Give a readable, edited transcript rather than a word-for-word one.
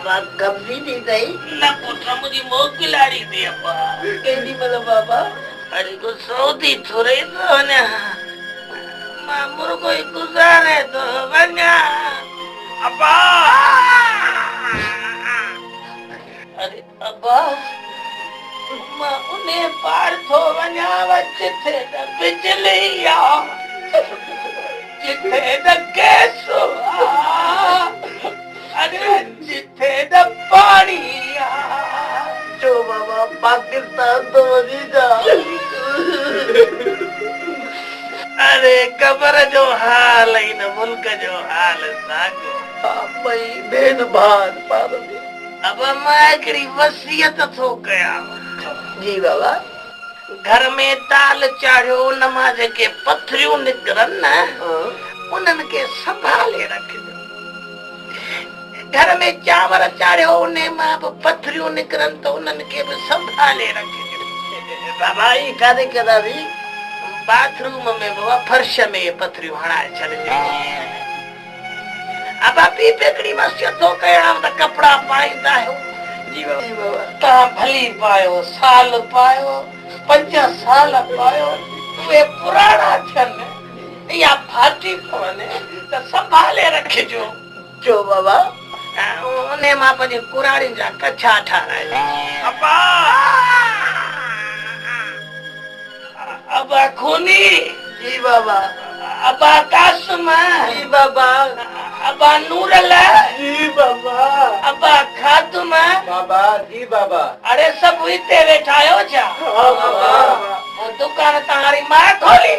बाबा कब्जी दी थई न पुट मुझी मोकिलाड़ी थी अब्बा केडी मतलब बाबा अरे को सऊदी थोड़े तो वञा मां मुर्गो ही गुज़ारे तो वञा अब्बा अरे अब्बा मां उन्हें पार थो वञा जिथे न बिजली आ जिथे न गैस आ अरे जिथे न पानी आ जो बाबा पाकिस्तान तो वञी जा अरे कबर जो हाल ही न मुल्क जो हाल साॻियो भई बेज़ुबान पार में अब मां हिकिड़ी वसियत थो कयां जी बाबा घर में दाल चाढ़ियो उन मां जेके पथरियूं निकिरनि न उन्हनि खे संभाले रखिजो घर में चांवर चाढ़ियो उन मां बि पथरियूं निकिरनि त उन्हनि खे बि संभाले रखिजो बाबा ई काथे कंदासी बाथरूम में बि फर्श में पथरियूं हणाए छॾिजो अब ॿी बि हिकिड़ी वसियत थो कयां त कपिड़ा पाईंदा आहियो जी बाबा तव्हां भली पायो साल पायो 5 साल पायो उहे पुराणा थियनि या फाटी पवनि त संभाले रखिजो जो बाबा उन मां पंहिंजी कुराड़ियुनि जा कछा ठाराए अब्बा अब्बा खूनी जी बाबा अब्बा कासिम जी बाबा अब्बा नूरल जी बाबा अब्बा खातुम बाबा जी बाबा अरे सभु हिते वेठा आहियो छा हाँ बाबा वो दुकान तव्हांजी मां खोली